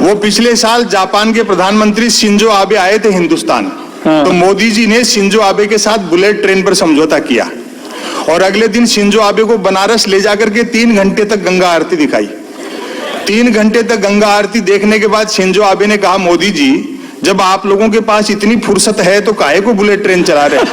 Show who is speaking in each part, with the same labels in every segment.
Speaker 1: वो पिछले साल जापान के प्रधानमंत्री शिंजो आबे आए थे हिंदुस्तान। तो मोदी जी ने शिंजो आबे के साथ बुलेट ट्रेन पर समझौता किया और अगले दिन शिंजो आबे को बनारस ले जाकर के 3 घंटे तक गंगा आरती दिखाई। 3 घंटे तक गंगा आरती देखने के बाद शिंजो आबे ने कहा, मोदी जी जब आप लोगों के पास इतनी फुर्सत है तो काहे को बुलेट ट्रेन चला रहे हैं?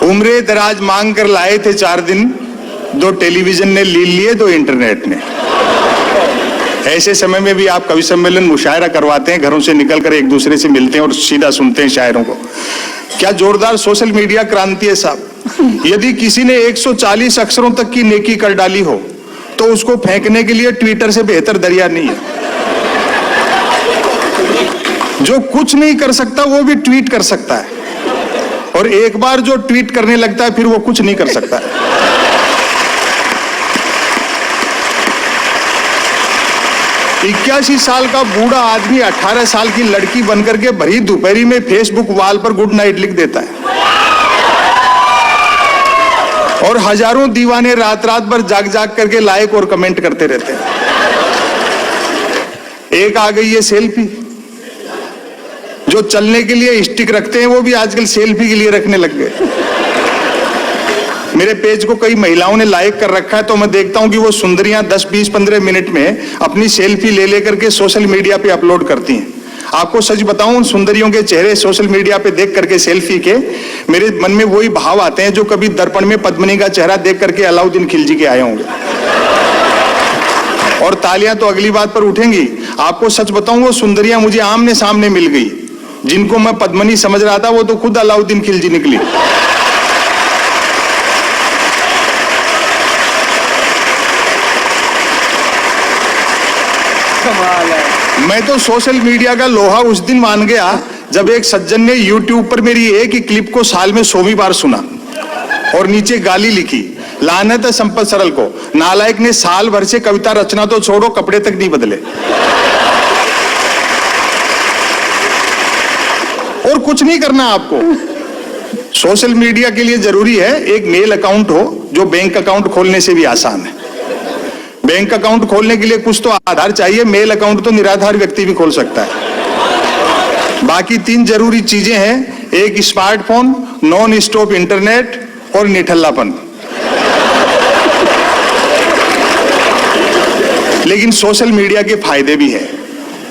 Speaker 1: उम्रे दराज मांग कर लाए थे 4 दिन, 2 टेलीविजन ने लील लिए, 2 इंटरनेट ने। ऐसे समय में भी आप कवि सम्मेलन मुशायरा करवाते हैं, घरों से निकलकर एक दूसरे से मिलते हैं और सीधा सुनते हैं शायरों को। क्या जोरदार सोशल मीडिया क्रांति है साहब। यदि किसी ने 140 अक्षरों तक की नेकी कर डाली हो तो उसको फेंकने के लिए ट्विटर से बेहतर दरिया नहीं है। जो कुछ नहीं कर सकता वो भी ट्वीट कर सकता है, और एक बार जो ट्वीट करने लगता है फिर वो कुछ नहीं कर सकता है। 81 साल का बूढ़ा आदमी 18 साल की लड़की बनकर के भरी दोपहरी में फेसबुक वॉल पर गुड नाइट लिख देता है, और हजारों दीवाने रात रात भर जाग जाग करके लाइक और कमेंट करते रहते हैं। एक आ गई है सेल्फी। जो चलने के लिए स्टिक रखते हैं वो भी आजकल सेल्फी के लिए रखने लग गए। मेरे पेज को कई महिलाओं ने लाइक कर रखा है, तो मैं देखता हूं कि वो सुंदरियां 10, 20, 15 मिनट में अपनी सेल्फी ले लेकर के सोशल मीडिया पे अपलोड करती हैं। आपको सच बताऊं, उन सुंदरियों के चेहरे सोशल मीडिया पे देख करके सेल्फी के मेरे मन में वही भाव आते हैं जो कभी दर्पण में पद्मिनी का चेहरा देख करके अलाउद्दीन खिलजी के आए होंगे। और तालियां तो अगली बात पर उठेंगी। आपको सच बताऊं, वो सुंदरियां मुझे आमने सामने मिल गई। जिनको मैं पद्मिनी समझ रहा था वो तो खुद अलाउद्दीन खिलजी निकली। कमाल है। मैं तो सोशल मीडिया का लोहा उस दिन मान गया जब एक सज्जन ने YouTube पर मेरी एक ही क्लिप को साल में 100वीं बार सुना और नीचे गाली लिखी, लानत है संपत सरल को, नालायक ने साल भर से कविता रचना तो छोड़ो कपड़े तक नहीं बदले। और कुछ नहीं करना आपको। सोशल मीडिया के लिए जरूरी है एक मेल अकाउंट हो जो बैंक अकाउंट खोलने से भी आसान है। बैंक अकाउंट खोलने के लिए कुछ तो आधार चाहिए, मेल अकाउंट तो निराधार व्यक्ति भी खोल सकता है। बाकी 3 जरूरी चीजें हैं, एक स्मार्टफोन, नॉन स्टॉप इंटरनेट और निठल्लापन। लेकिन सोशल मीडिया के फायदे भी हैं।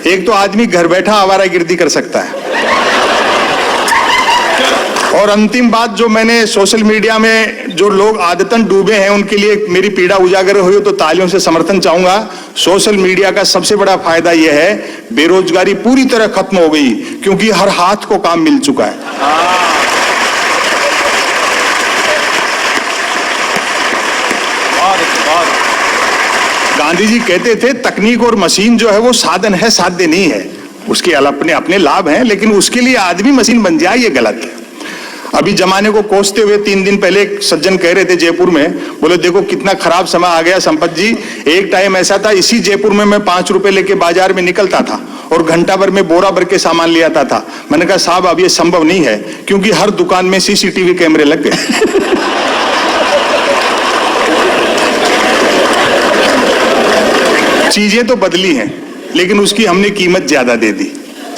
Speaker 1: एक तो आदमी घर बैठा आवारागर्दी कर सकता है, और अंतिम बात जो मैंने सोशल मीडिया में जो लोग आदतन डूबे हैं उनके लिए मेरी पीड़ा उजागर हुई तो तालियों से समर्थन चाहूंगा। सोशल मीडिया का सबसे बड़ा फायदा यह है, बेरोजगारी पूरी तरह खत्म हो गई क्योंकि हर हाथ को काम मिल चुका है। गांधी जी कहते थे तकनीक और मशीन जो है वो साधन है, साध्य नहीं है। उसके अपने अपने लाभ हैं, लेकिन उसके लिए आदमी मशीन बन जाए ये गलत है। अभी जमाने को कोसते हुए 3 दिन पहले एक सज्जन कह रहे थे जयपुर में, बोले देखो कितना खराब समय आ गया संपत जी। एक टाइम ऐसा था इसी जयपुर में मैं 5 रुपए लेके बाजार में निकलता था और घंटा भर में बोरा भर के सामान ले आता था। मैंने कहा साहब अब ये संभव नहीं है क्योंकि हर दुकान में CCTV कैमरे लग गए। चीजें तो बदली हैं लेकिन उसकी हमने कीमत ज्यादा दे दी।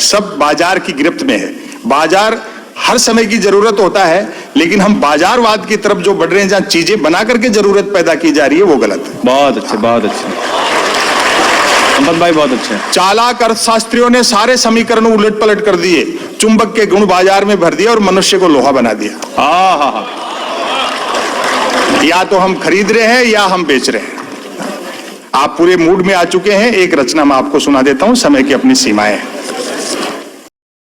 Speaker 1: सब बाजार की गिरफ्त में है। बाजार हर समय की जरूरत होता है, लेकिन हम बाजारवाद की तरफ जो बढ़ रहे हैं जहां चीजें बना करके जरूरत पैदा की जा रही है वो गलत है।
Speaker 2: बहुत अच्छे, बहुत अच्छे संपत भाई, बहुत अच्छे।
Speaker 1: चालाक अर्थशास्त्रियों ने सारे समीकरण उलट पलट कर दिए, चुंबक के गुण बाजार में भर दिया और मनुष्य को लोहा बना दिया। या तो हम खरीद रहे हैं या हम बेच रहे हैं। आप पूरे मूड में आ चुके हैं। एक रचना मैं आपको सुना देता हूं, समय की अपनी सीमाएं हैं।